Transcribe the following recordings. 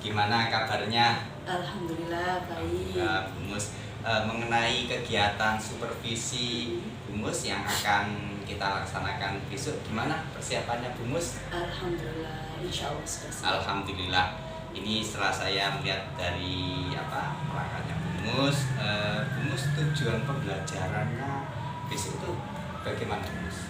Gimana kabarnya? Alhamdulillah baik. Bumus, mengenai kegiatan supervisi Bumus yang akan kita laksanakan besok, gimana persiapannya Bumus? Alhamdulillah, insya Allah sudah siap. Alhamdulillah. Ini setelah saya melihat dari perangkatnya Bumus, Bumus tujuan pembelajarannya besok itu bagaimana Bumus?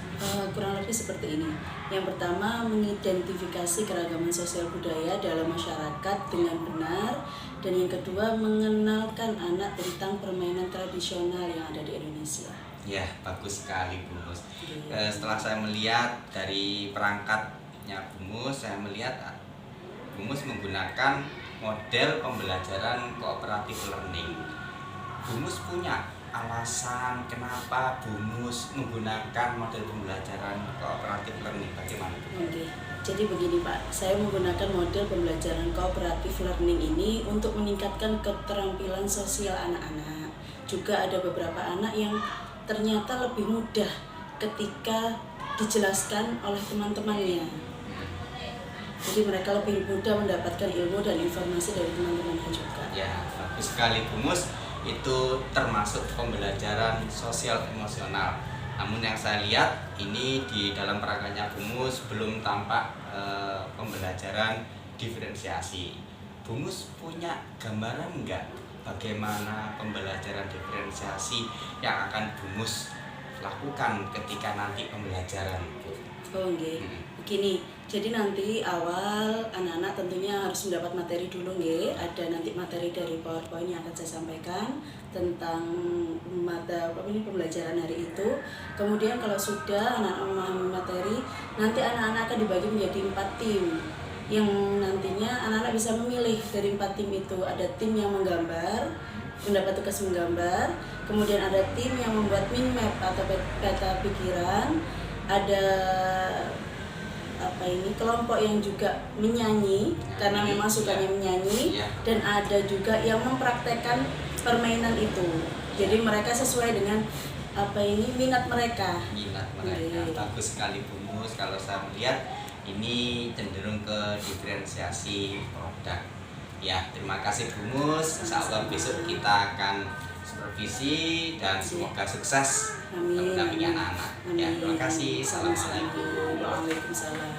Kurang lebih seperti ini. Yang pertama, mengidentifikasi keragaman sosial budaya dalam masyarakat dengan benar. Dan yang kedua, mengenalkan anak tentang permainan tradisional yang ada di Indonesia. Ya, bagus sekali Bumus. Setelah saya melihat dari perangkatnya Bumus, saya melihat Bumus menggunakan model pembelajaran cooperative learning. Bumus punya alasan kenapa Bumus menggunakan model pembelajaran cooperative learning, bagaimana? Oke, jadi begini Pak, saya menggunakan model pembelajaran cooperative learning ini untuk meningkatkan keterampilan sosial anak-anak. Juga ada beberapa anak yang ternyata lebih mudah ketika dijelaskan oleh teman-temannya. Jadi mereka lebih mudah mendapatkan ilmu dan informasi dari teman-temannya juga. Ya, bagus sekali Bumus. Itu termasuk pembelajaran sosial emosional. Namun yang saya lihat ini di dalam perangkatnya Bumus belum tampak pembelajaran diferensiasi. Bumus punya gambaran enggak bagaimana pembelajaran diferensiasi yang akan Bumus lakukan ketika nanti pembelajaran? Oh nggih. Begini, jadi nanti awal anak-anak tentunya harus mendapat materi dulu nggih. Ada nanti materi dari PowerPoint yang akan saya sampaikan tentang mata pembelajaran hari itu. Kemudian kalau sudah anak-anak memahami materi, nanti anak-anak akan dibagi menjadi 4 tim. Yang nantinya anak-anak bisa memilih dari 4 tim itu. Ada tim yang menggambar, mendapat tugas menggambar, kemudian ada tim yang membuat mind map atau peta pikiran, ada kelompok yang juga menyanyi karena memang sukanya menyanyi, dan ada juga yang mempraktekkan permainan itu. Jadi mereka sesuai dengan minat mereka. Bagus sekali Bumus. Kalau saya melihat ini cenderung ke diferensiasi produk. Ya, terima kasih Bumus. Insya Allah besok kita akan supervisi dan semoga sukses mendampingi anak-anak. Ya, terima kasih. Assalamualaikum. Waalaikumsalam.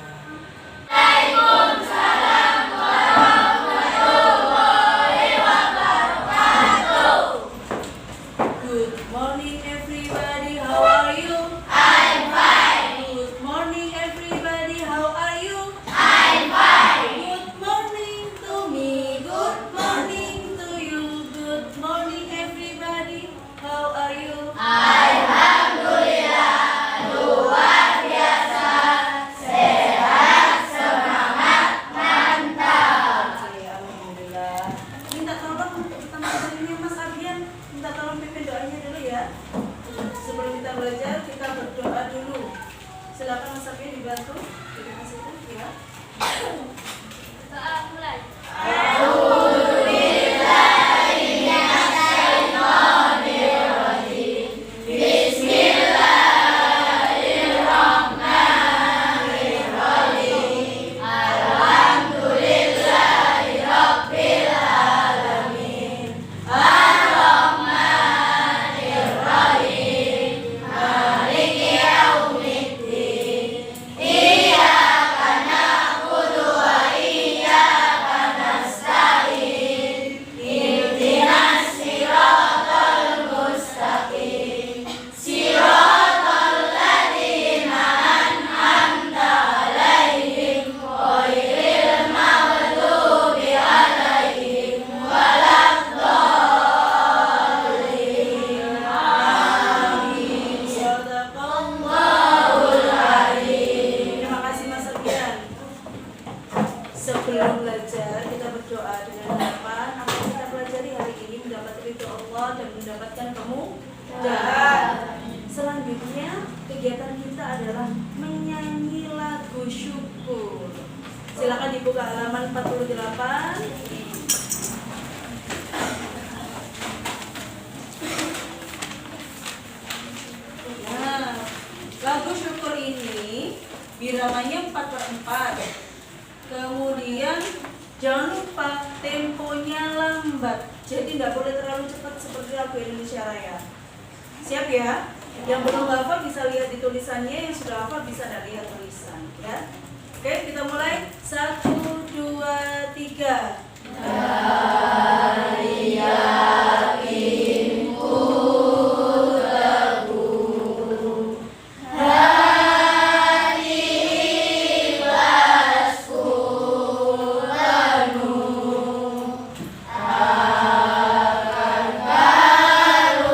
Good morning everybody, how are you? I'm fine. Good morning everybody, how are you? I'm fine. Good morning to me, good morning to you. Good morning everybody, how are you? Oke, alhamdulillah. Minta tolong untuk teman-temannya Mas Ardian, minta tolong pimpin doanya dulu ya. Sebelum kita belajar, kita berdoa dulu. Silakan Mas Ardian dibantu. Terima kasih ya. Doa mulai. Terima kasih Mas Ardian. Sebelum belajar, kita berdoa dengan harapan apa yang kita pelajari hari ini mendapat ridho Allah dan mendapatkan kemudahan. Selanjutnya, kegiatan kita adalah menyanyi lagu syukur. Silakan dibuka halaman 48. Nah, lagu syukur ini bilangannya 4/4. Kemudian Jangan lupa temponya lambat, jadi nggak boleh terlalu cepat seperti lagu Indonesia Raya. Siap ya? Yang belum hafal bisa lihat di tulisannya, yang sudah hafal bisa lihat tulisan ya. Oke, kita mulai. 1, 2, 3. Dari yakinku teguh, hati ikhlasku penuh akan karuniamu.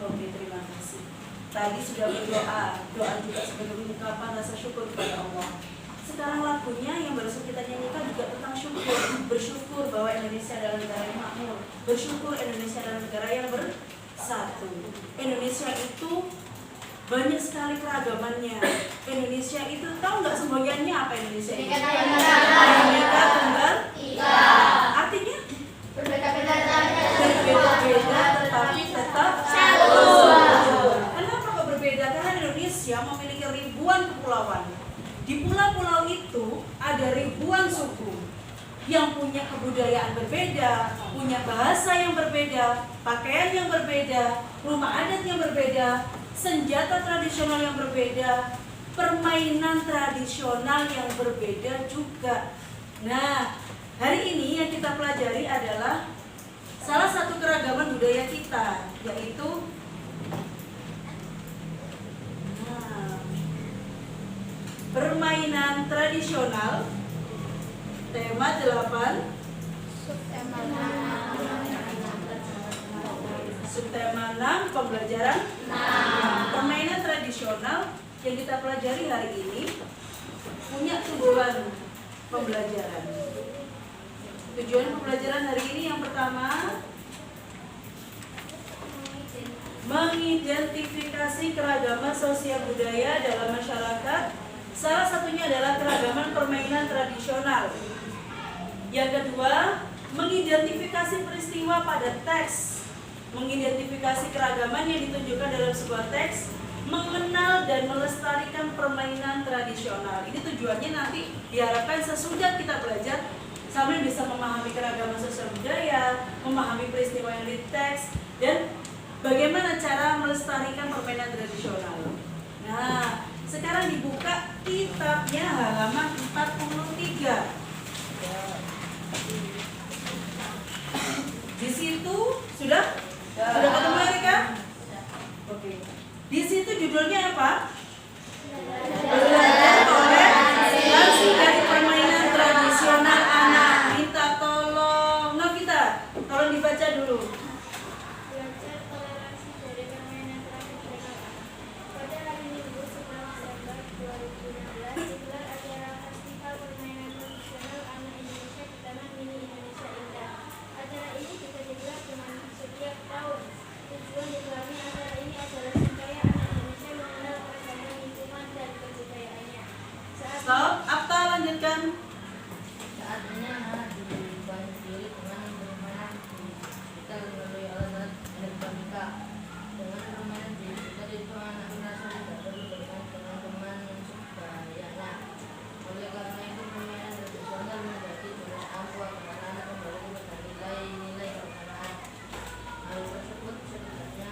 Oke, terima kasih. Tadi sudah berdoa, doa juga sebagai ungkapan rasa syukur kepada Allah. Sekarang lagunya yang barusan kita nyanyikan juga tentang syukur, bersyukur bahwa Indonesia adalah negara yang makmur, bersyukur Indonesia adalah negara yang bersatu. Indonesia itu banyak sekali keragamannya. Indonesia itu tahu nggak semboyannya apa Indonesia itu? Bineka Tunggal Ika. Artinya berbeda-beda tetapi tetap satu. Kenapa kok berbeda? Karena Indonesia memiliki ribuan kepulauan. Di pulau-pulau itu ada ribuan suku yang punya kebudayaan berbeda, punya bahasa yang berbeda, pakaian yang berbeda, rumah adat yang berbeda, senjata tradisional yang berbeda, permainan tradisional yang berbeda juga. Nah, hari ini yang kita pelajari adalah salah satu keragaman budaya kita, yaitu permainan tradisional. Tema 8. Subtema 6, pembelajaran 6. Permainan tradisional yang kita pelajari hari ini punya tujuan pembelajaran. Tujuan pembelajaran hari ini yang pertama, mengidentifikasi keragaman sosial budaya dalam masyarakat. Salah satunya adalah keragaman permainan tradisional. Yang kedua, mengidentifikasi peristiwa pada teks, mengidentifikasi keragaman yang ditunjukkan dalam sebuah teks, mengenal dan melestarikan permainan tradisional. Ini tujuannya nanti diharapkan sesudah kita belajar sambil bisa memahami keragaman sosial budaya, memahami peristiwa yang di teks, dan bagaimana cara melestarikan permainan tradisional. Nah, sekarang dibuka kitabnya halaman 43. Di situ sudah ketemu lagi kan? Oke. Di situ judulnya apa? Belajar toleransi dari permainan tradisional anak. Minta tolong Novita, tolong dibaca dulu. Belajar toleransi dari permainan tradisional anak. Pada hari Minggu 11 Desember 2016 digelar acara Festival Permainan Tradisional Anak Indonesia di Taman Mini Indonesia Indah. Acara ini juga digelar dengan setiap tahun. Tujuan digelarnya acara ini adalah supaya anak Indonesia mengenal keragaman lingkungan dan kebudayaannya. Stop, Apta lanjutkan. Saat ini anak dibantu diri dengan bermain kita melalui alat elektronika. Dengan permainan digital itu anak merasa tidak perlu bermain dengan teman sebayanya. Oleh karena itu permainan tradisional menjadi jenis ampuh agar anak kembali kepada nilai-nilai keagamaan. Hal tersebut setidaknya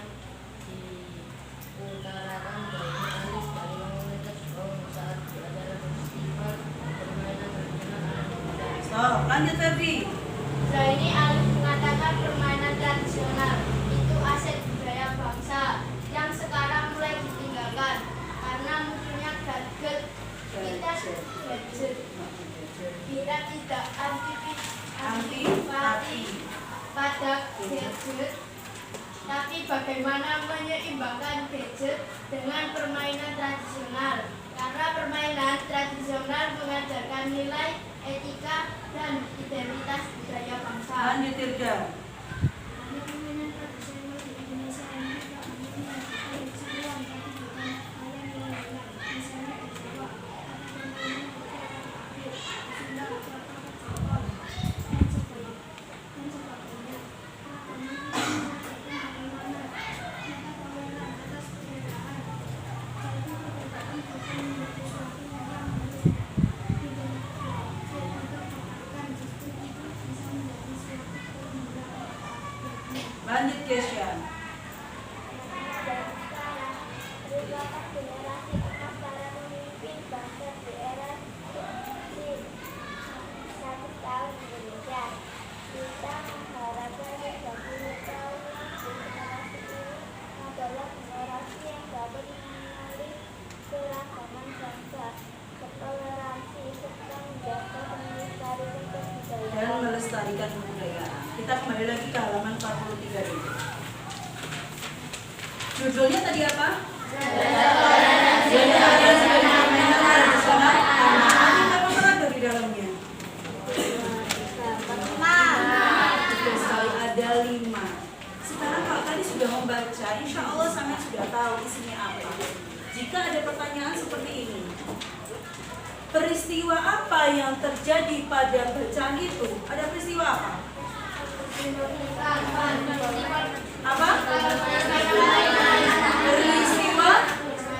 diutarakan dari analis dari komunitas kaum saat di acara festival permainan tradisional anak muda. Stop, lanjut Ferdi. Selain ini Alif mengatakan permainan tradisional itu aset budaya bangsa yang sekarang mulai ditinggalkan karena munculnya gadget. Kita tidak antipati pada gadget, tapi bagaimana menyeimbangkan gadget dengan permainan tradisional. tradisional mengajarkan nilai, etika, dan identitas budaya bangsa. Lanjut Tirga. Ada permainan tradisional di Indonesia yang tidak hanya mengajarkan seruan, tapi juga kaya nilai-nilai. Misalnya di Jawa, ada permainan berkata akhir, di Sunda berkata kecokol, dan sebagainya. Permainan ini mengajarkan bagaimana mengatakan atas perbedaan. Jadi perbedaan bukan menjadi suatu yang harus diperdebatkan, justru itu bisa menjadi suatu kebanggaan. Lanjut Kesha. Merupakan generasi emas para pemimpin bangsa di era di 100 tahun Indonesia. Kita mengharapkan 30 tahun generasi ini adalah generasi yang dapat mengenali keragaman bangsa, bertoleransi, serta menjaga dan melestarikan kebudayaan. Dan melestarikan kebudayaan. Kita kembali lagi ke halaman 43 ini. Judulnya tadi apa? Generasi permainan tradisional. Ada apa di dalamnya? Betul sekali, ada 5. Sekarang kalau tadi sudah membaca, insya Allah sampai sudah tahu isinya apa. Jika ada pertanyaan seperti ini, peristiwa apa yang terjadi pada bacaan itu? Ada peristiwa apa? Apa? Peristiwa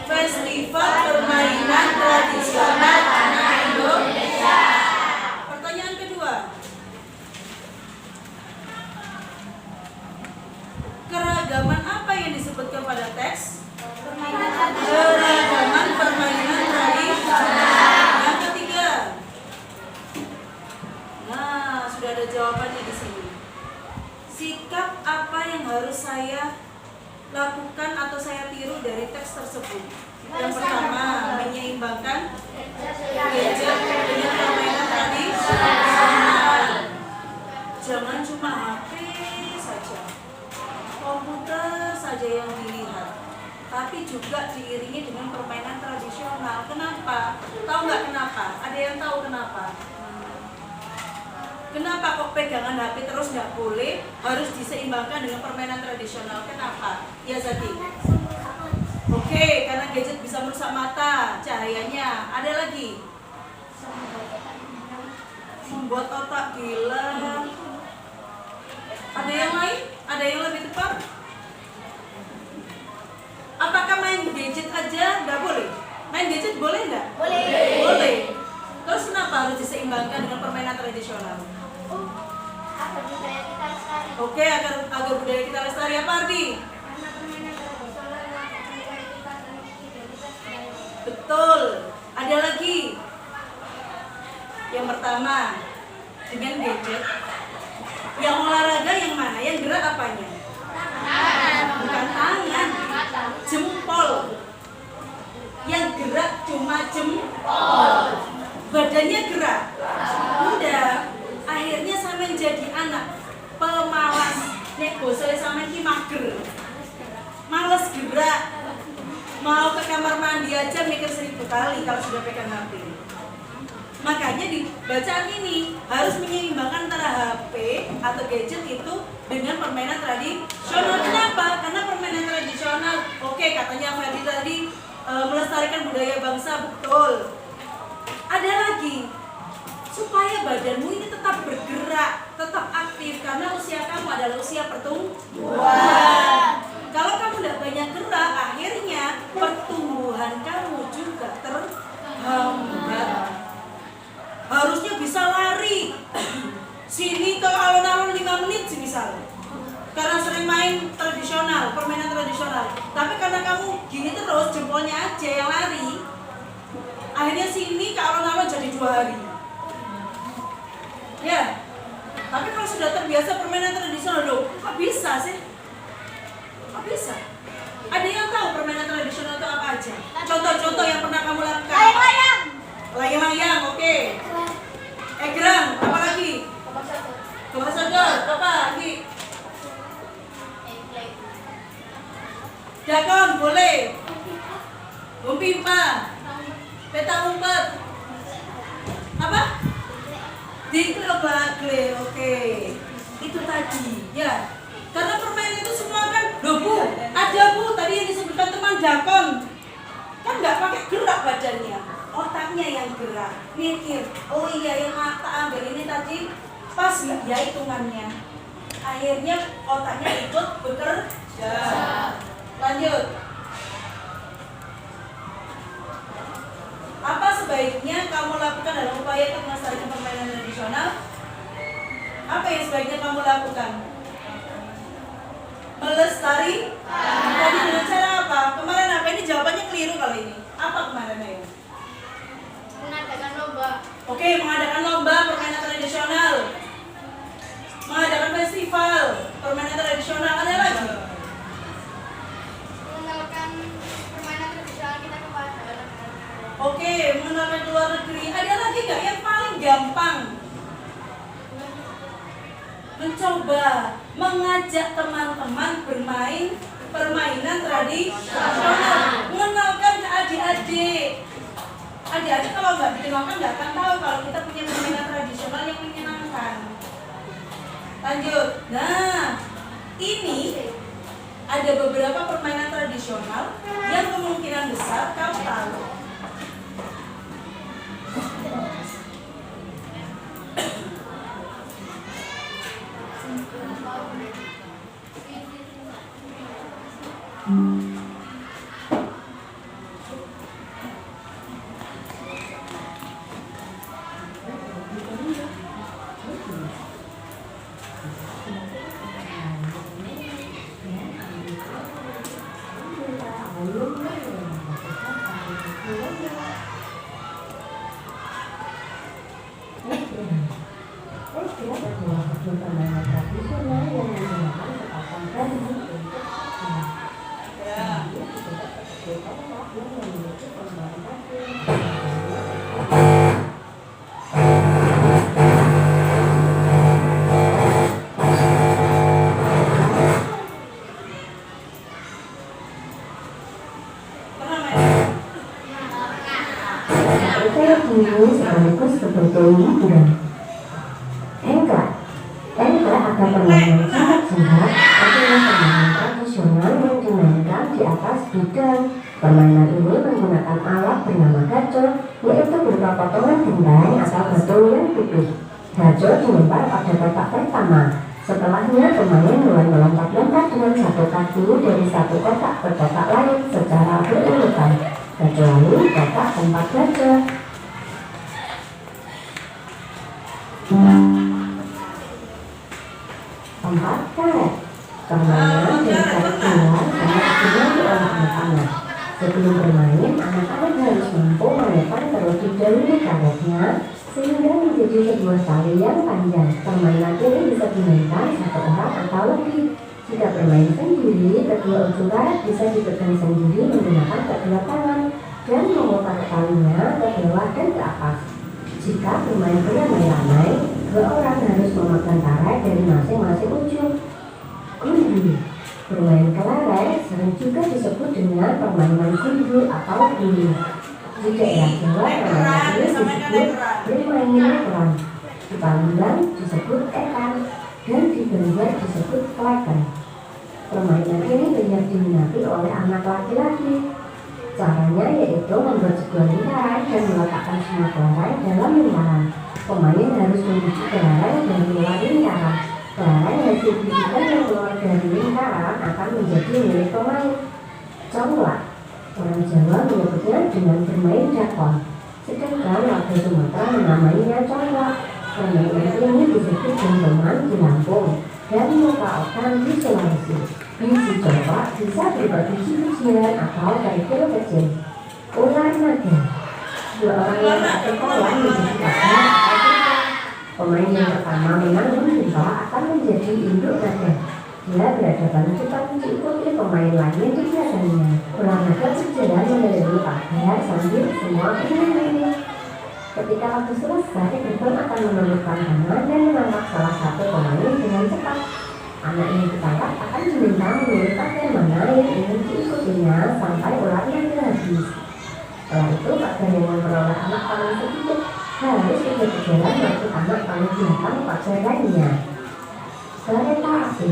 Festival Permainan Tradisional Anak Indonesia. Pertanyaan kedua. Keragaman apa yang disebutkan pada teks? Keragaman permainan tradisional. Yang ketiga. Nah, sudah ada jawabannya di sini. Sikap apa yang harus saya lakukan atau saya tiru dari teks tersebut? Yang pertama, menyeimbangkan gadget dengan permainan tradisional. Jangan cuma HP saja, komputer saja yang dilihat, tapi juga diiringi dengan permainan tradisional. Kenapa? Tahu nggak kenapa? Ada yang tahu kenapa? Kenapa kok pegangan HP terus nggak boleh, harus diseimbangkan dengan permainan tradisional? Kenapa? Ya Zati. Oke, karena gadget bisa merusak mata, cahayanya. Ada lagi? Membuat otak gila. Ada yang lain? Ada yang lebih tepat? Apakah main gadget aja nggak boleh? Main gadget boleh nggak? Boleh. Boleh. Terus kenapa harus diseimbangkan dengan permainan tradisional? Agar budaya kita lestari. Oke, agar budaya kita lestari. Apa Ardi? Karena permainan tradisional mengatakan identitas dan identitas budaya. Betul. Ada lagi. Yang pertama, dengan gadget. Yang olahraga yang mana? Yang gerak apanya? Bukan tangan, jempol. Yang gerak cuma jempol. Badannya gerak. Udah. Akhirnya sampean jadi anak pemalas. Nek bosone sampean ki mager. Males gerak. Mau ke kamar mandi aja mikir 1000 kali kalau sudah pegang HP. Makanya di bacaan ini harus menyeimbangkan antara HP atau gadget itu dengan permainan tradisional. Kenapa? Karena permainan tradisional, oke, katanya Ferdi tadi melestarikan budaya bangsa, betul. Ada lagi, supaya badanmu ini tetap bergerak, tetap aktif, karena usia kamu adalah usia pertumbuhan. Kalau kamu tidak banyak gerak, akhirnya pertumbuhan kamu juga terhambat. Harusnya bisa lari sini ke alun-alun 5 menit sih misal, karena sering main tradisional, permainan tradisional. Tapi karena kamu gini terus, jempolnya aja yang lari, akhirnya sini ke alun-alun jadi 2 hari. Ya, tapi kalau sudah terbiasa permainan tradisional, loh, kok bisa sih? Kok bisa? Ada yang tahu permainan tradisional itu apa aja? Contoh-contoh yang pernah kamu lakukan. Layang-layang. Layang-layang, oke. Egrang, apa lagi? Kebas sodor, apa lagi? Dakon, boleh. Bumpimpa. Peta umpet. Apa? Dikle-bakle. Oke. Itu tadi, ya. Karena permainan itu semua kan, loh Bu, ada Bu, tadi yang disebutkan teman Dakon. Kan nggak pakai gerak badannya, otaknya yang gerak. Mikir, oh iya yang mata ambil ini tadi, pas nggak ya hitungannya. Akhirnya otaknya ikut bekerja. Lanjut. Apa sebaiknya kamu lakukan dalam upaya untuk melestarikan permainan tradisional? Apa yang sebaiknya kamu lakukan? Melestari? Tadi dengan cara apa? Kemarin apa? Ini jawabannya keliru kalau ini. Apa kemarin ayo? Mengadakan lomba. Oke, mengadakan lomba permainan tradisional. Mengadakan festival permainan tradisional. Ada lagi? Mengenalkan permainan tradisional kita kepada anak-anak. Oke, mengenalkan ke luar negeri. Ada lagi nggak yang paling gampang? Mencoba mengajak teman-teman bermain permainan tradisional, mengenalkan ke adik-adik. Adik-adik kalau nggak dikenalkan nggak akan tahu kalau kita punya permainan tradisional yang menyenangkan. Lanjut. Nah, ini ada beberapa permainan tradisional yang kemungkinan besar kamu tahu. Sekaligus sebagai hiburan. Engkla atau permainan sangat singkat adalah permainan tradisional yang dimainkan di atas bidang. Permainan ini menggunakan alat bernama gacor, yaitu berupa potongan benteng atau batu yang tipis. Gacor dilempar pada kotak pertama. Setelahnya pemain mulai melompat-lompat dengan satu kaki dari satu kotak ke kotak lain secara berurutan, kecuali kotak tempat gacor. Tempat karet. Permainan dari karet keluar sangat dibantu oleh anak-anak. Sebelum bermain, anak-anak harus mampu menekan terlebih dahulu karetnya sehingga menjadi sebuah tali yang panjang. Permainan ini bisa dimainkan satu orang atau lebih. Jika bermain sendiri, kedua ujung karet bisa dipegang sendiri menggunakan kedua tangan dan memutar talinya ke bawah dan ke atas. Jika bermain beramai-ramai, dua orang harus memegang karet dari masing-masing ujung. Gundu. Bermain kelereng sering juga disebut dengan permainan gundu atau gundu. Di daerah Jawa, permainan ini disebut bermain keran. Di Palembang disebut ekan dan di Banjar disebut kleken. Permainan ini banyak diminati oleh anak laki-laki. Caranya yaitu membuat sebuah lingkaran dan meletakkan semua kelereng dalam lingkaran. Pemain harus membujuk kelereng dari luar lingkaran. Kelereng hasil bijikan yang keluar dari lingkaran akan menjadi milik pemain. Conglak. Orang Jawa menyebutnya dengan bermain dakon. Sedangkan warga Sumatera menamainya conglak. Permainan ini disebut jongjoman di Lampung dan mukaokan di Sulawesi. Biji conglak bisa berupa biji bijian atau kerikil kecil. Ular naga. Dua orang yang bersekolah menjadi partner atau kita. Pemain yang pertama menanggung jumpa akan menjadi induk naga. Dia berhadapan cepat diikuti pemain lain di belakangnya. Ular naga berjalan mengelilingi pagar sambil semua ini. Ketika waktu selesai, gerbang akan menundukkan tangan dan menangkap salah satu pemain dengan cepat. Anak yang ditangkap akan diminta memilih pagar mana yang ingin diikutinya sampai ularnya habis. Setelah itu, dan yang memperoleh anak paling sedikit harus ikut berjalan waktu anak paling belakang pada lainnya. Varietasi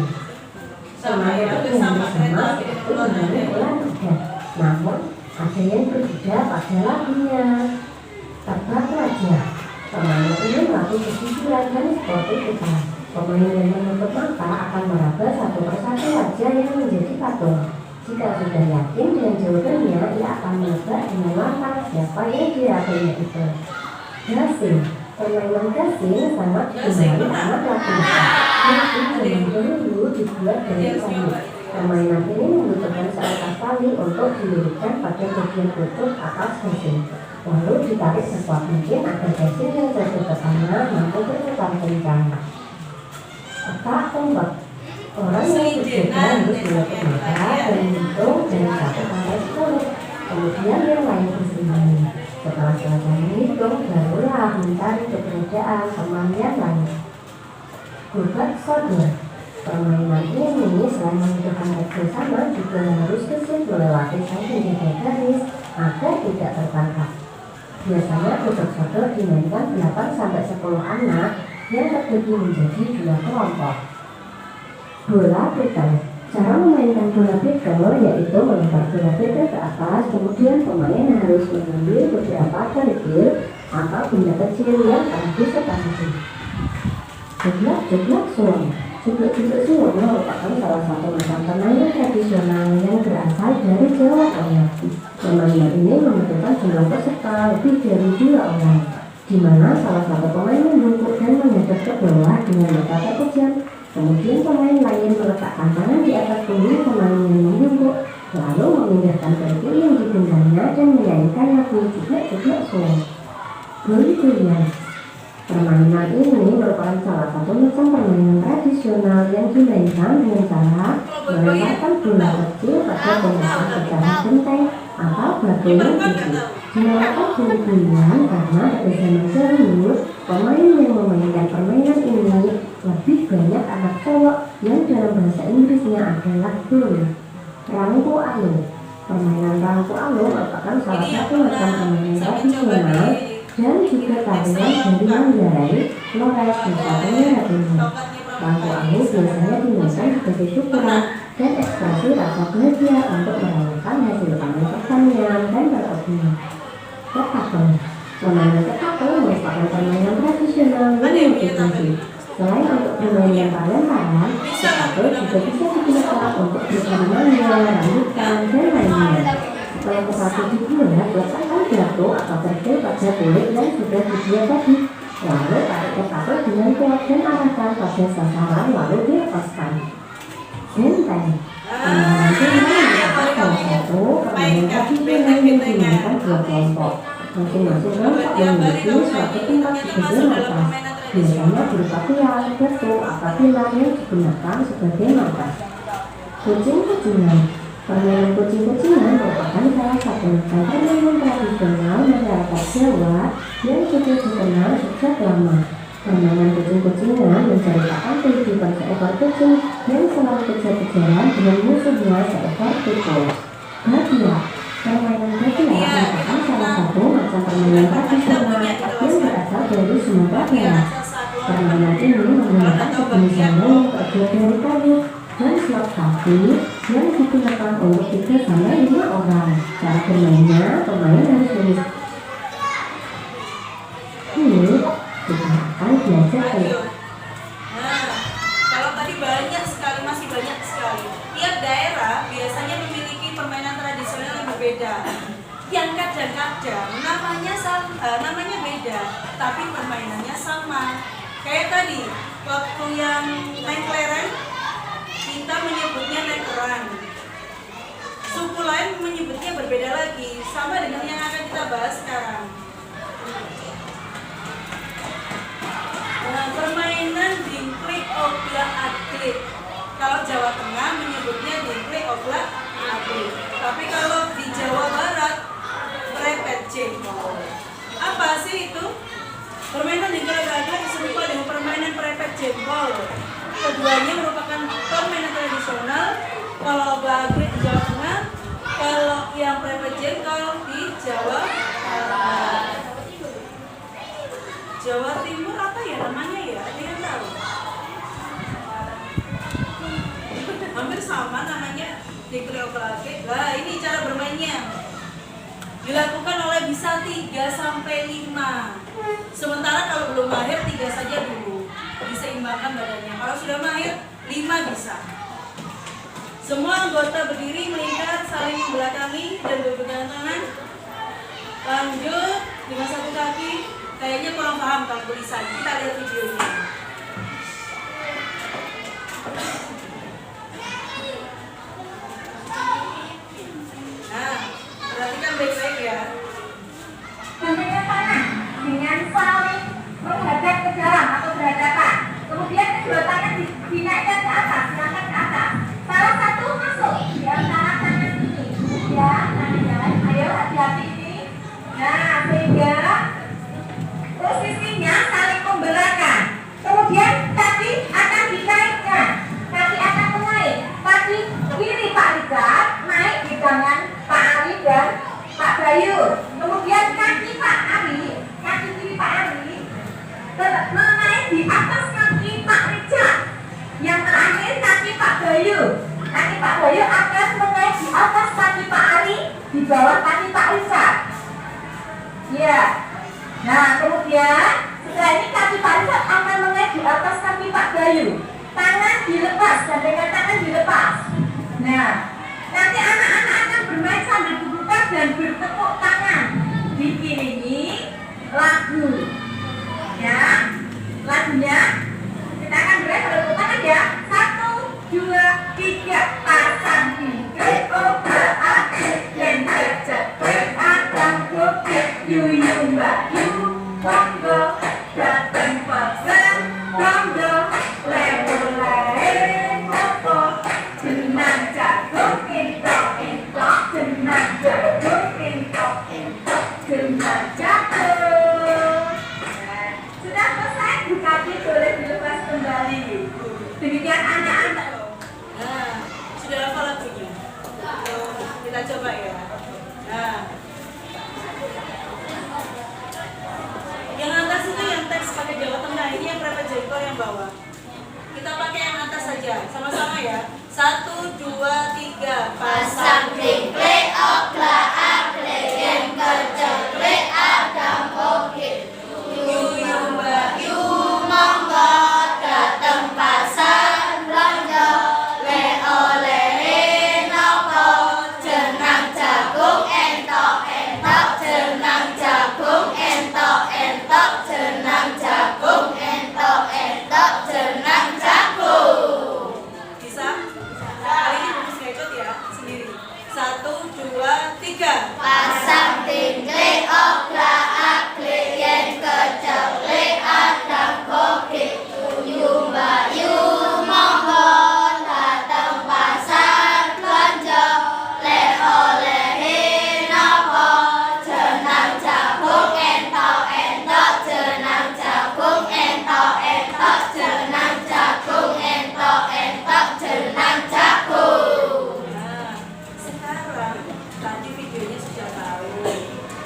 permainan itu yang sama seperti bermain olahraga, namun ada yang berbeda pada lagunya. Tebak saja, permainan ini melatih kejujuran dan sportivitas. Pemain yang menutup mata akan meraba satu persatu wajah yang menjadi patung. Jika sudah yakin dengan jawabannya, ia akan menebak dengan lantang siapa yang dirabanya itu. Gasing, permainan gasing sangat digemari anak laki-laki. Gasing zaman dahulu dibuat dari kayu. Permainan ini membutuhkan seatas tali untuk dililitkan pada bagian tutup atas gasing, lalu ditarik sekuat mungkin agar gasing yang jatuh ke tanah mampu berputar kencang. Petak tombak, orang yang berbeda harus menutup mata dan menghitung dari satu sampai 10. Kemudian yang lain bersembunyi. Setelah selesai menghitung, barulah mencari keberadaan teman yang lain. Gubat sodor, permainan ini selain membutuhkan kerjasama juga harus gesit melewati saling jaga garis agar tidak tertangkap. Biasanya gubat sodor dimainkan 8-10 anak yang terbagi menjadi 2 kelompok. Bola bekel. Cara memainkan bola bekel yaitu melempar bola bekel ke atas, kemudian pemain harus mengambil beberapa kerikil atau benda kecil yang akan disebarkan. Jeglak suwung. Jeglak suwung merupakan salah satu macam permainan tradisional yang berasal dari Jawa Tengah. Permainan ini membutuhkan jumlah peserta lebih dari 2 orang, di mana salah satu pemain membungkuk dan menghadap ke bawah dengan mata terpejam. Kemudian pemain lain meletakkan tangan di atas punggung pemain yang membungkuk, lalu memindahkan kerikil yang di pinggangnya dan menyanyikan lagu jeglak suwung. Guli-gulian. Permainan ini merupakan salah satu macam permainan tradisional yang dimainkan dengan cara melemparkan bola kecil pada pembatas secara genteng atau batu yang tinggi. Dinamakan guli-gulian karena pada zaman dahulu pemain yang memainkan permainan ini lebih banyak anak cowok yang dalam bahasa Inggrisnya adalah bully. Rangku alu. Permainan rangku alu merupakan salah satu macam permainan tradisional dan juga tarian dari Manggarai, Flores, Nusa Tenggara Timur. Rangku alu biasanya dimainkan sebagai syukuran dan ekspresi rasa bahagia untuk merayakan hasil panen pertanian dan perkebunan. Ketapel. Permainan ketapel merupakan permainan tradisional yang multifungsi. Selain untuk bermain lempar-lemparan, ketapel juga bisa digunakan untuk bermain rambutan dan lainnya. Setelah ketapel dibuat, letakkan batu atau kerikil pada kulit yang sudah dibuat tadi. Lalu tarik ketapel dengan kuat dan arahkan pada sasaran lalu dilepaskan. Benteng. Permainan benteng merupakan salah satu permainan tradisional yang digunakan 2 kelompok. Masing-masing kelompok memiliki suatu tempat di bagian atas, biasanya berupa tiang, batu, atau pilar yang digunakan sebagai markas. Kucing-kucingan. Permainan kucing-kucingan merupakan salah satu macam permainan tradisional masyarakat Jawa yang sudah dikenal sejak lama. Permainan kucing-kucingan menceritakan kehidupan seekor kucing yang selalu kejar-kejaran dengan musuhnya seekor tikus. Gabiak. Permainan gabiak merupakan salah satu macam permainan tradisional yang berasal dari Sumatera Barat. Permainan ini menggunakan sejenis zona yang terbuat dari kayu dan slot kaki yang digunakan untuk 3-5 orang. Cara bermainnya, pemain harus menulis. Kita akan belajar Kalau tadi banyak sekali, masih banyak sekali. Tiap daerah biasanya memiliki permainan tradisional yang berbeda. Yang kadang-kadang namanya beda, tapi permainannya sama. Kayak tadi, waktu yang naik lereng, kita menyebutnya lekeran. Suku lain menyebutnya berbeda lagi, sama dengan yang akan kita bahas sekarang. Permainan dingklik oblak atlet. Kalau Jawa Tengah menyebutnya dingklik oblak atlet. Tapi kalau di Jawa Barat prepet jengkol. Apa sih itu? Permainan dingklik oblak atlet serupa dengan permainan prepet jengkol. Keduanya merupakan permainan tradisional. Kalau oblak atlet di Jawa Tengah, kalau yang prepet jengkol di Jawa Barat. bisa 3 sampai 5. Sementara kalau belum mahir 3 saja dulu, diseimbangkan badannya. Kalau sudah mahir 5 bisa. Semua anggota berdiri melingkar, saling membelakangi dan berpegangan tangan. Lanjut dengan satu kaki. Kayaknya kurang paham kalau tulisan. Kita lihat videonya. Nah, perhatikan baik-baik ya. Gandengkan tangan dengan saling menghadap ke dalam atau berhadapan. Kemudian kedua tangan dinaikkan ke atas, silakan ke atas. Salah satu masuk di antara tangan ini. Ya, tangan, ayo hati-hati ini. Nah, sehingga posisinya saling membelakan. Kemudian kaki akan dikaitkan, kaki akan menaik. Kaki kiri Pak Rizal naik di tangan Pak Ali dan Pak Bayu. Kemudian kaki Pak Ali, kaki kiri Pak Ali menaik di atas kaki Pak Rizal. Yang terakhir kaki Pak Bayu. Kaki Pak Bayu akan menaik di atas kaki Pak Ali, di bawah kaki Pak Rizal. Ya. Nah, kemudian setelah ini kaki Pak Rizal akan menaik di atas kaki Pak Bayu. Tangan dilepas, gandengan tangan dilepas. Nah, nanti anak-anak akan bermain sambil berputar dan bertepuk tangan. Dikiringi lagu. Ya, lagunya kita akan bermain sambil bertepuk tangan ya. 1, 2, 3, pasang tinggi, obrak atik, dan kecek, adang bukit, yuyu mbak yu, monggo, dateng pesen, monggo, lewo-lewo, opo, jenang jagung, intok, jenang jagung, intok, jenang jagung. Nah, sudah selesai, kaki boleh dilepas kembali. Demikian anak-anak. Nah, sudah hafal lagunya? Kita coba ya. Nah, yang atas itu yang teks pakai Jawa Tengah, ini yang berapa jengkol yang bawah. Kita pakai yang atas saja, sama-sama ya. 1, 2, 3, pasang tingkle okla akle yen kecekle adang bukit. yuyu mbak yu, Monggo dateng pasar belanja le olehe nopo jenang jagung entok jenang jagung entok jenang jagung entok jenang jagung. bisa? Kali ini bagus nggak ikut ya, sendiri. 1, 2, 3. Pasang tingkle okla akle yen kecekle adang bukit. Yu mbak yu monggo dateng pasar belanja le olehe nopo jenang jagung entok jenang jagung entok jenang jagung entok jenang jagung. Nah, sekarang tadi videonya sudah tahu,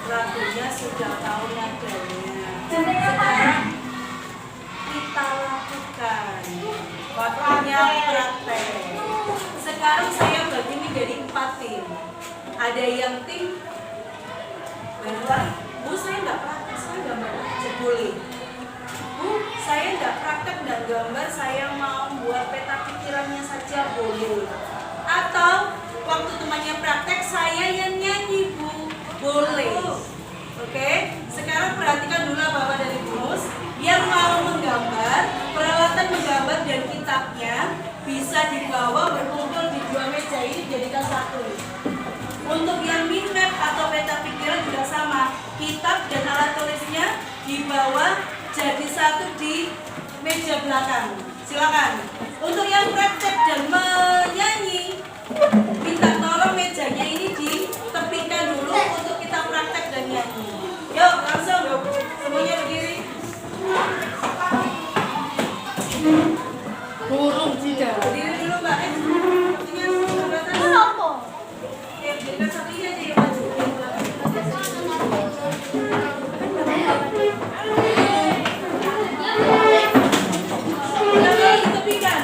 lagunya sudah tahu nadanya. Sekarang kita lakukan waktunya praktek. Sekarang saya bagi menjadi 4 tim. Ada yang tim Bu, saya nggak praktek, saya gambar aja boleh. Bu, saya nggak praktek dan gambar, saya mau buat peta pikirannya saja boleh. Atau waktu temannya praktek saya yang nyanyi Bu, boleh. Oke, sekarang perhatikan dulu Bapak dari Bunus. Yang mau menggambar, peralatan menggambar dan kitabnya bisa dibawa berkumpul di 2 meja ini jadikan 1. Untuk yang mind map atau peta pikiran juga sama, kitab dan alat tulisnya dibawa jadi 1 di meja belakang. Silakan. Untuk yang praktek dan menyanyi, minta tolong mejanya ini ditepikan dulu untuk kita praktek dan nyanyi. Yuk langsung semuanya berdiri. Burung tidak. Berdiri dulu Mbak. Sepertinya keberatan. Kenapa? Jadikan 1 ini aja yang maju. Kita ditepikan.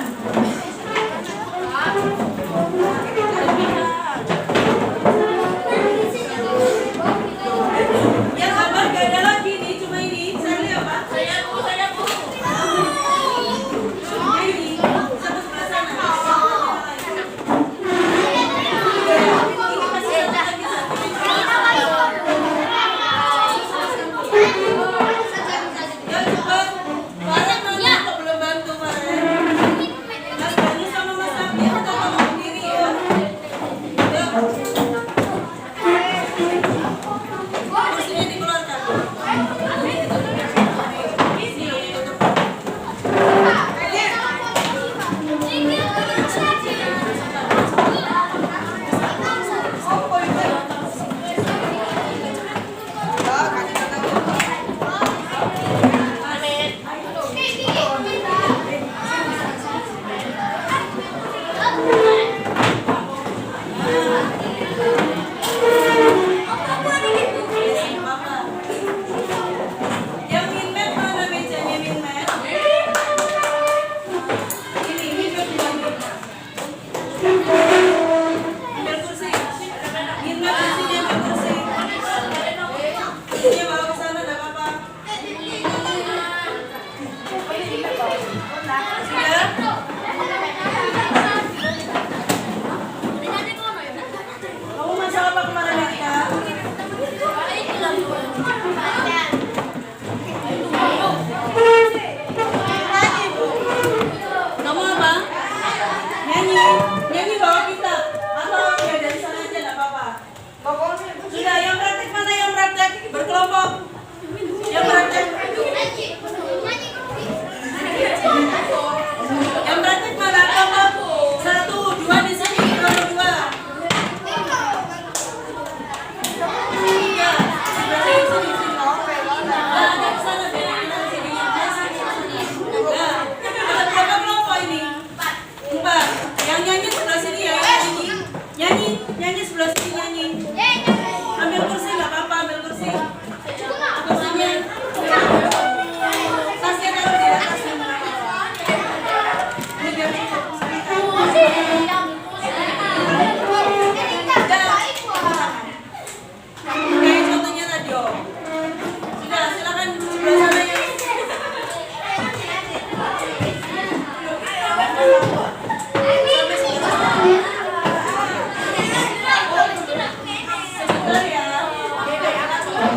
Yang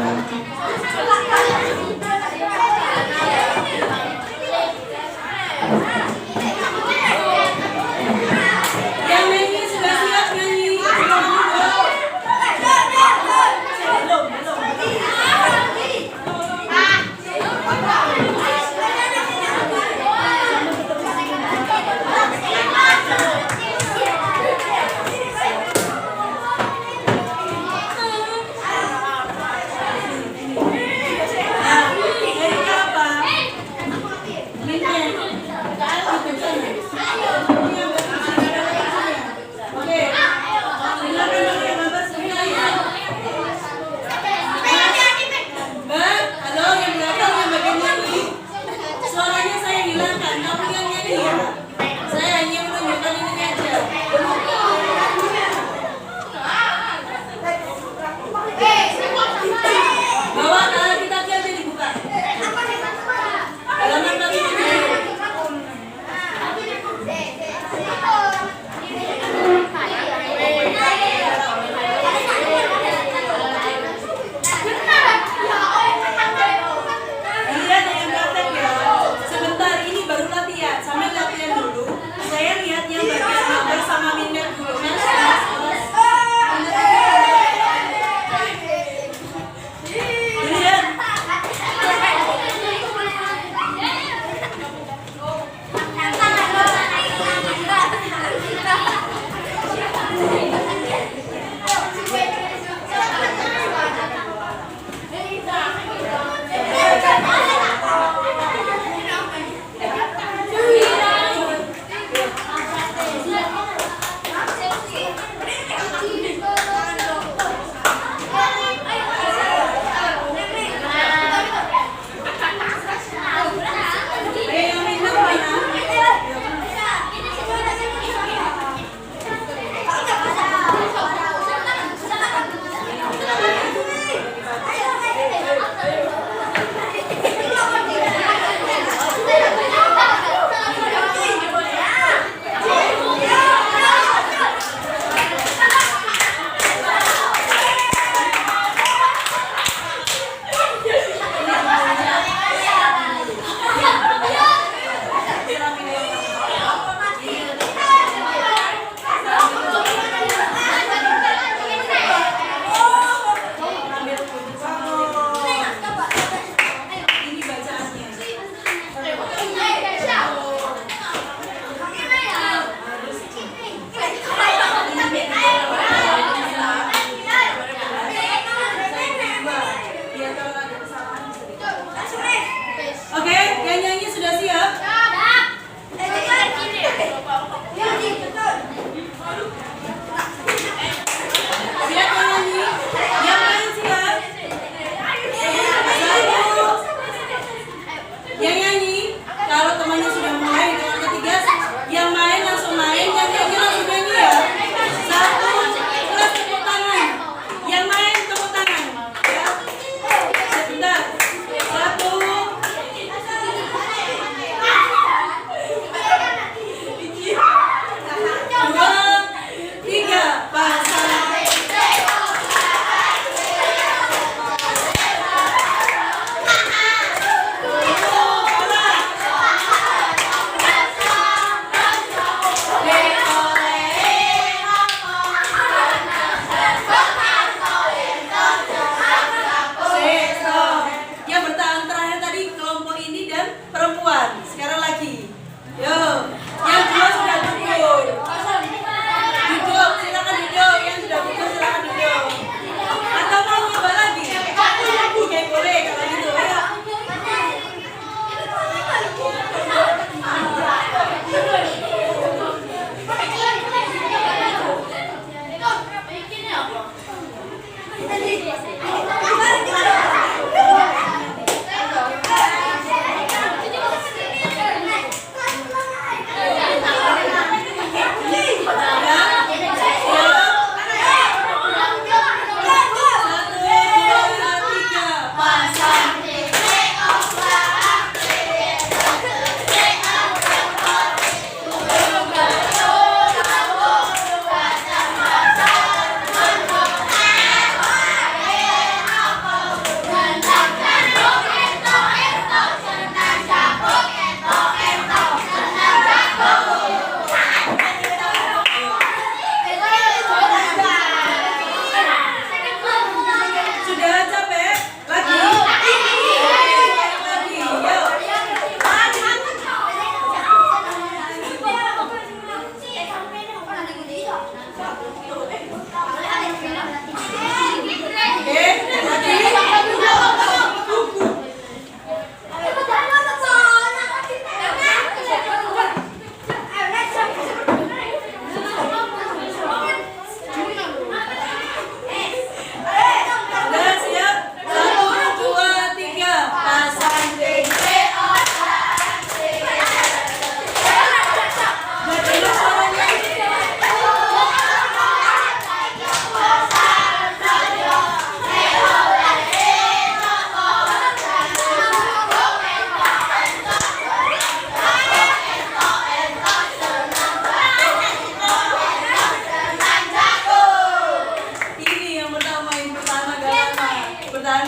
nyanyi sudah siap nyanyi?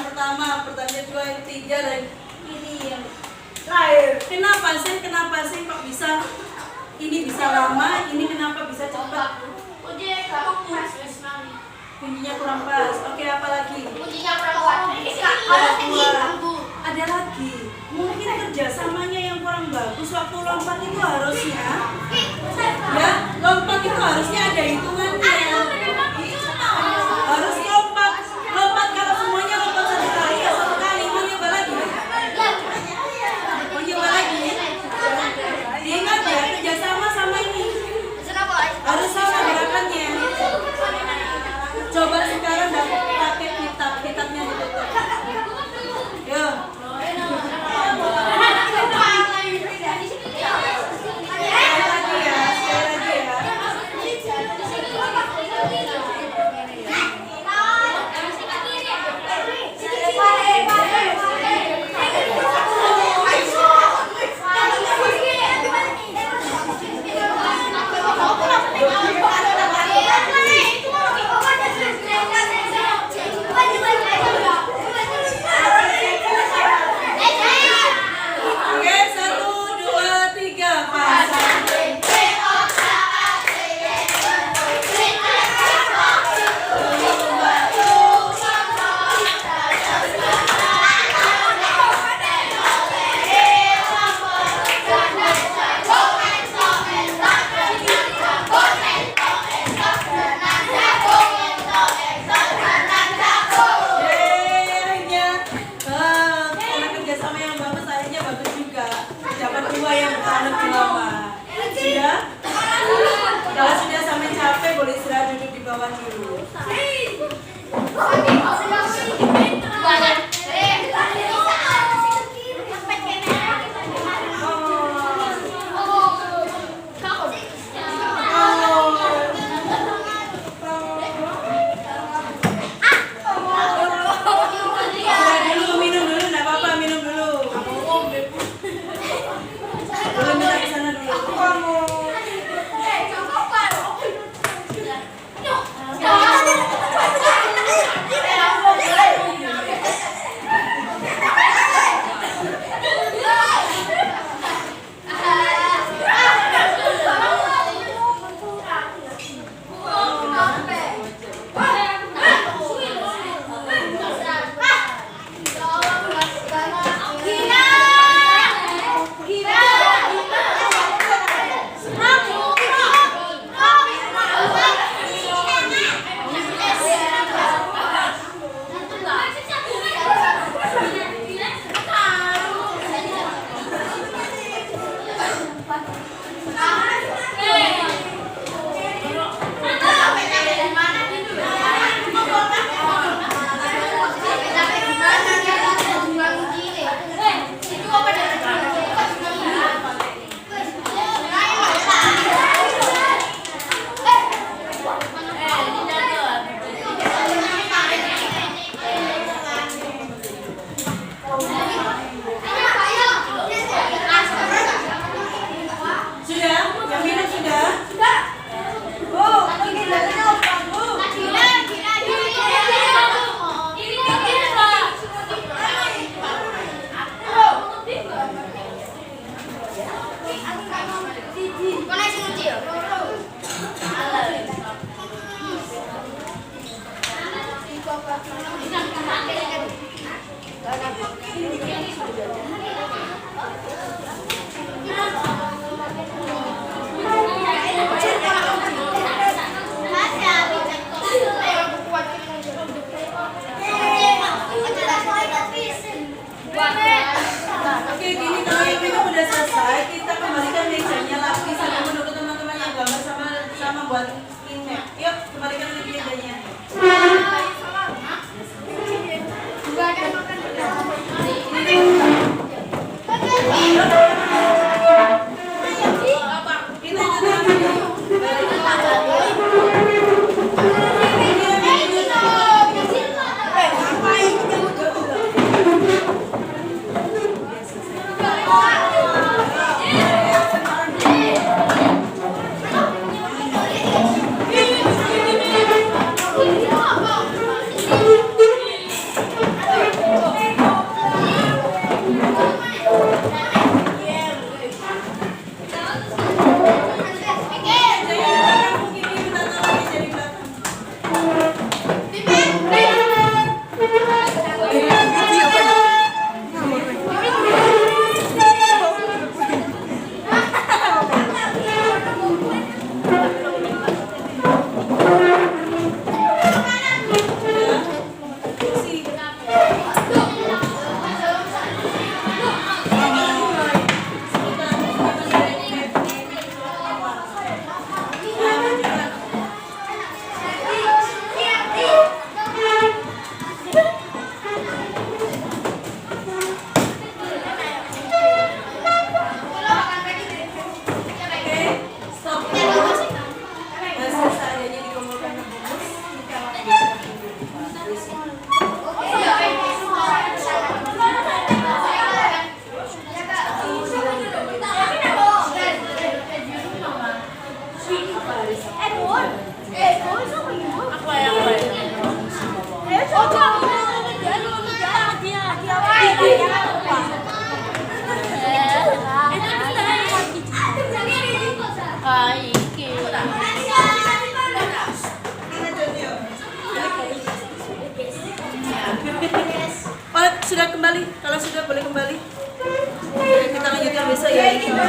yang pertama, pertanyaan kedua, yang ketiga, dan ini yang terakhir. Kenapa sih kok bisa ini bisa lama, ini kenapa bisa cepat? Kuncinya kurang pas. Oke, apa lagi? Ada lagi. Mungkin kerjasamanya yang kurang bagus. Waktu lompat itu harusnya, ya, lompat itu harusnya ada hitungannya. Harus lompat kalau semuanya lompat satu kali ya satu kali. Mau nyoba lagi? Diingat ya, kerjasama sama ini harus sama gerakannya. Coba sekarang pakai kitabnya ditutup. Yo. Oke, 1, 2, 3, pasang. Karena kerjasama yang bagus, akhirnya bagus juga. Dapat 2 yang paling lama. Sudah? Kalau sudah sampai capek, boleh istirahat duduk di bawah dulu. Istirahat dulu, minum dulu, nggak apa-apa, minum dulu. Boleh minta ke sana dulu. Oke, gini, kalau yang minum udah selesai, kita kembalikan mejanya lagi sambil menunggu teman-teman yang gambar sama buat skinnya. Yuk, kembalikan lagi mejanya. sudah kembali, kalau sudah boleh kembali. Kita lanjutkan besok ya. Kita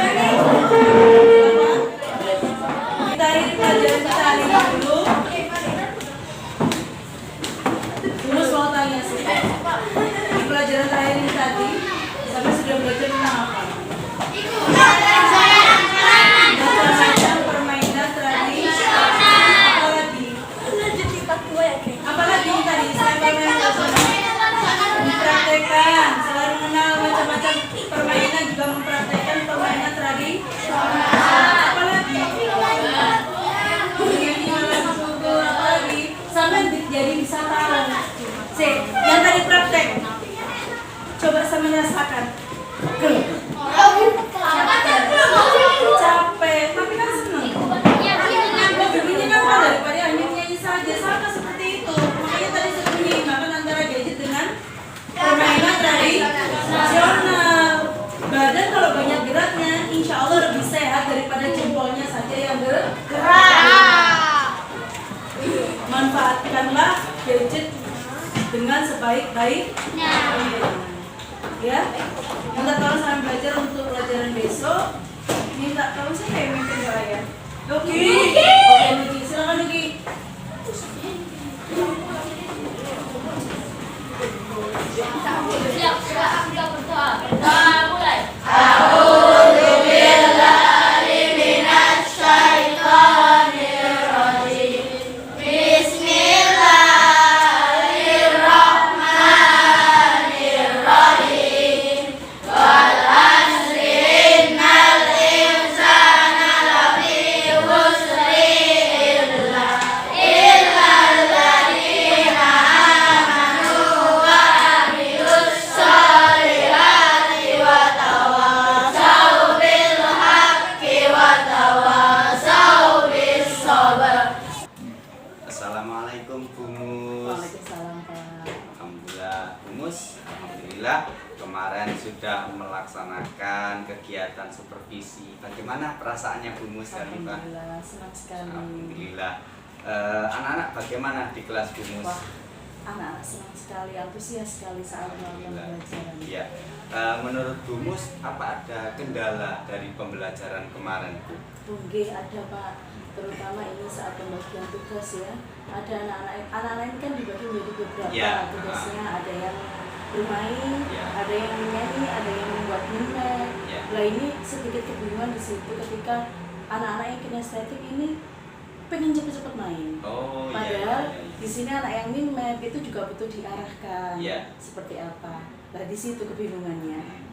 akhiri pelajaran kita hari ini dulu. Terus mau tanya sih, di pelajaran terakhir ini tadi, sampai sudah belajar tentang apa? Macam-macam permainan tradisional. Apalagi tadi saya mempraktekkan, selain mengenal macam-macam permainan juga mempraktekkan permainan tradisional. Apalagi apalagi sampai jadi bisa tahu. Yang tadi praktek, coba sama rasakan. Capek, tapi kan senang. Begini kan daripada hanya nyanyi saja, sama seperti itu. Makanya tadi saya menyeimbangkan antara gadget dengan permainan tradisional. Badan kalau banyak geraknya, insya Allah lebih sehat daripada jempolnya saja yang bergerak. Manfaatkanlah gadget dengan sebaik-baiknya. Ya, minta tolong saya belajar untuk pelajaran besok. Minta tolong saya kayak mimpin doa ya. Oke, Nuki, silakan Nuki. Siap, kita berdoa. Mulai. Assalamualaikum Bu Mus. Waalaikumsalam Pak. Alhamdulillah kemarin sudah melaksanakan kegiatan supervisi. Bagaimana perasaannya Bu Mus dan Pak? Alhamdulillah, senang sekali. Alhamdulillah. Anak-anak bagaimana di kelas Bu Mus? Wah, anak-anak senang sekali, antusias sekali saat melakukan pembelajaran. Ya. Menurut Bu Mus, apa ada kendala dari pembelajaran kemarin Bu? Nggih, ada Pak, terutama ini saat pembagian tugas ya. Ada anak-anak ini kan dibagi menjadi beberapa Ya. tugasnya, ada yang bermain, Ya. ada yang menyanyi, ada yang membuat mime. Ya. Nah ini sedikit kebingungan di situ ketika anak-anak yang kinestetik ini pengen cepet-cepet main. Oh, Padahal iya. di sini anak yang mime itu juga butuh diarahkan Ya. seperti apa. Nah di situ kebingungannya.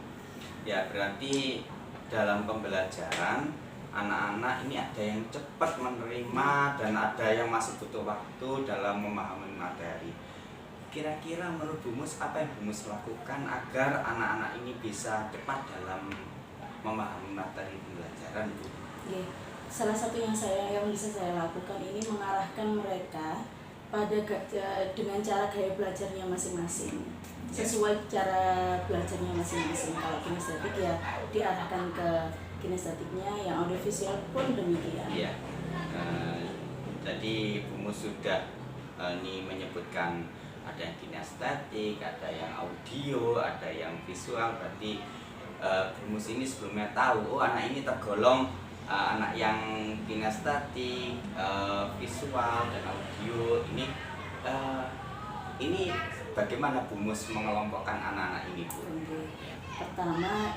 Ya, berarti dalam pembelajaran anak-anak ini ada yang cepat menerima dan ada yang masih butuh waktu dalam memahami materi. Kira-kira menurut Bu Mus, apa yang Bu Mus lakukan agar anak-anak ini bisa cepat dalam memahami materi pembelajaran Bu? Oke. Salah satu yang bisa saya lakukan ini mengarahkan mereka pada dengan cara gaya belajarnya masing-masing, sesuai cara belajarnya masing-masing. Kalau kinestetik ya diarahkan ke kinestetiknya, yang audiovisual pun demikian. Iya. Jadi Bu Mus sudah ini menyebutkan ada yang kinestetik, ada yang audio, ada yang visual. Berarti Bu Mus ini sebelumnya tahu, oh anak ini tergolong anak yang kinestetik, visual dan audio. Ini bagaimana Bu Mus mengelompokkan anak-anak ini Bu?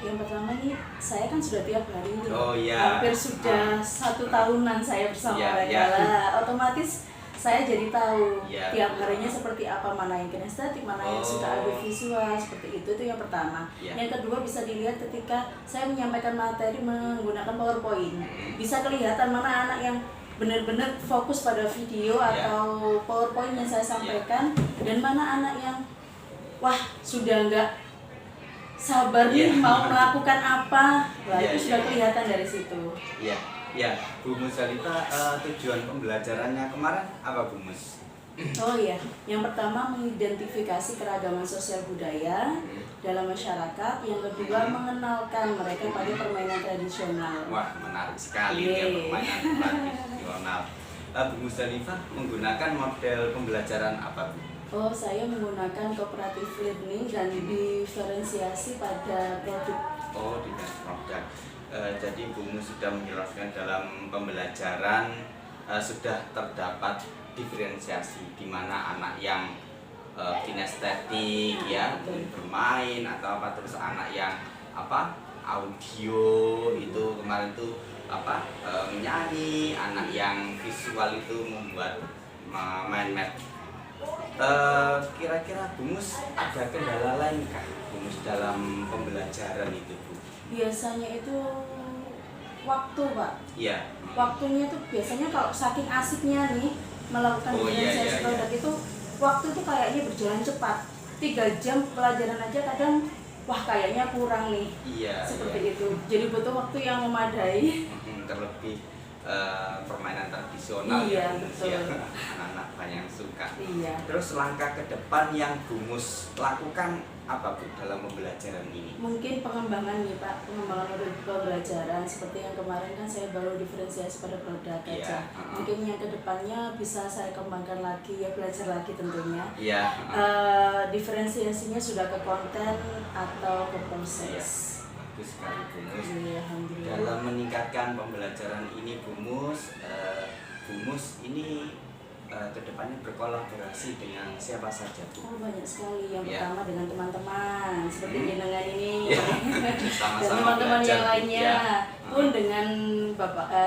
Yang pertama ini saya kan sudah tiap hari ini, Oh, iya. hampir sudah 1 tahunan saya bersama Iya, mereka iya. lah. Otomatis saya jadi tahu Iya. tiap harinya seperti apa, mana yang kinestetik, mana yang suka audio visual, seperti itu yang pertama. Iya. Yang kedua bisa dilihat ketika saya menyampaikan materi menggunakan PowerPoint, bisa kelihatan mana anak yang benar-benar fokus pada video Iya. atau PowerPoint yang saya sampaikan, dan mana anak yang wah sudah enggak sabar nih Iya. mau melakukan apa. Nah, Iya, itu sudah iya. kelihatan dari situ. Ya, ya, Bu Musalita, tujuan pembelajarannya kemarin apa Bu Mus? Oh iya, yang pertama mengidentifikasi keragaman sosial budaya dalam masyarakat. Yang kedua mengenalkan mereka pada permainan tradisional. Wah, menarik sekali ya permainan tradisional. Bu Musalita menggunakan model pembelajaran apa Bu? Oh, saya menggunakan cooperative learning dan diferensiasi pada produk. Oh, dengan produk. Jadi Bu Mus sudah menjelaskan dalam pembelajaran sudah terdapat diferensiasi di mana anak yang kinestetik ya bermain atau apa, terus anak yang apa audio itu kemarin tuh apa menyanyi, anak yang visual itu membuat main mat. Kira-kira Bu Mus ada kendala lain kah Bu Mus dalam pembelajaran itu Bu? Biasanya itu waktu, Pak. Iya. Waktunya tuh biasanya kalau saking asiknya nih melakukan diferensiasi produk itu waktu itu kayaknya berjalan cepat. 3 jam pelajaran aja kadang wah kayaknya kurang nih. Iya. Seperti itu. Jadi butuh waktu yang memadai. Terlebih permainan tradisional Iya, ya, Bu Mus, betul. ya. Anak-anak banyak yang suka. Iya. Terus langkah ke depan yang Bu Mus lakukan apa Bu dalam pembelajaran ini? Mungkin pengembangan nih Pak, pengembangan metode pembelajaran seperti yang kemarin kan saya baru diferensiasi pada produk Iya, aja. Mungkin yang kedepannya bisa saya kembangkan lagi ya, belajar lagi tentunya. Iya. Diferensiasinya sudah ke konten atau ke proses. Bagus sekali Bu Mus. Iya, alhamdulillah. Dalam meningkatkan pembelajaran ini Bu Mus ini kedepannya berkolaborasi dengan siapa saja Bu? Oh, banyak sekali. Yang Ya. pertama dengan teman-teman seperti jenengan ini Ya. dan Sama-sama teman-teman belajar, yang Bu. lainnya Ya. pun dengan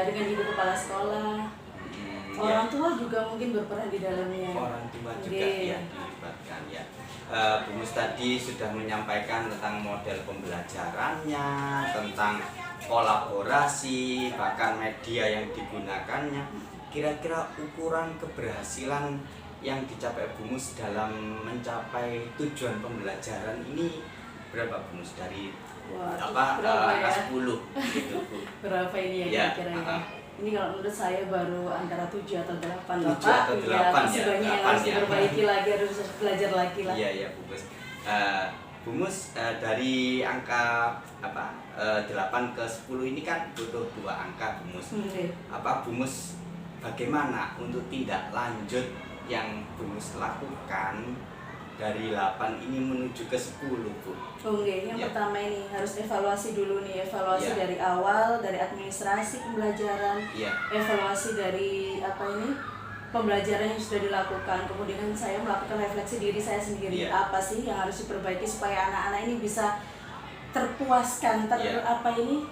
dengan ibu kepala sekolah. Orang tua juga mungkin berperan di dalamnya. Orang tua juga Oke. ya dilibatkan ya. Bu Mus tadi sudah menyampaikan tentang model pembelajarannya, tentang kolaborasi, bahkan media yang digunakannya. Kira-kira ukuran keberhasilan yang dicapai Bu Mus dalam mencapai tujuan pembelajaran ini berapa Bu Mus dari Wah, apa berapa ya? kelas 10 gitu Bu? Berapa ini ya Ya, kira-kira ya? Ini kalau menurut saya baru antara 7 atau 8 7 Bapak. atau Ya, 8 masih ya, banyak yang 8 harus ya. diperbaiki lagi, harus belajar lagi lah. Iya ya Bu Mus. Bu Mus dari angka apa 8 ke 10 ini kan butuh 2 angka Bu Mus. Oke. Apa Bu Mus bagaimana untuk tindak lanjut yang Bu Mus lakukan dari 8 ini menuju ke 10 Bu? Oke, yang Ya. pertama ini harus evaluasi dulu nih, evaluasi Ya. dari awal, dari administrasi pembelajaran, Iya. evaluasi dari apa ini pembelajaran yang sudah dilakukan. Kemudian saya melakukan refleksi diri saya sendiri, Ya. apa sih yang harus diperbaiki supaya anak-anak ini bisa terpuaskan, Ya. apa ini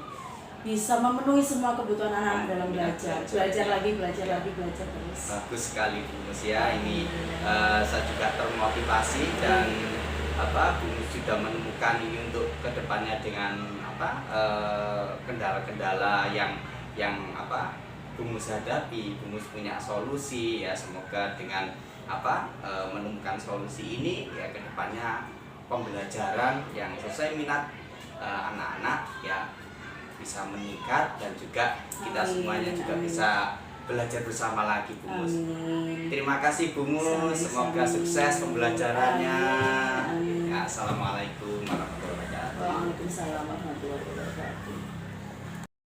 bisa memenuhi semua kebutuhan anak-anak dalam Belajar, belajar ya. lagi, belajar lagi, belajar terus. Bagus sekali Bu Mus ya. Ini saya juga termotivasi dan Bu Mus sudah menemukan ini untuk kedepannya dengan kendala-kendala yang Bu Mus hadapi. Bu Mus punya solusi ya. Semoga dengan menemukan solusi ini ya kedepannya pembelajaran yang sesuai minat anak-anak ya bisa meningkat dan juga kita semuanya juga bisa belajar bersama lagi Bu Mus. Amin. Terima kasih Bu Mus, semoga sukses pembelajarannya. Amin. Ya, Assalamualaikum warahmatullahi wabarakatuh. Waalaikumsalam warahmatullahi wabarakatuh.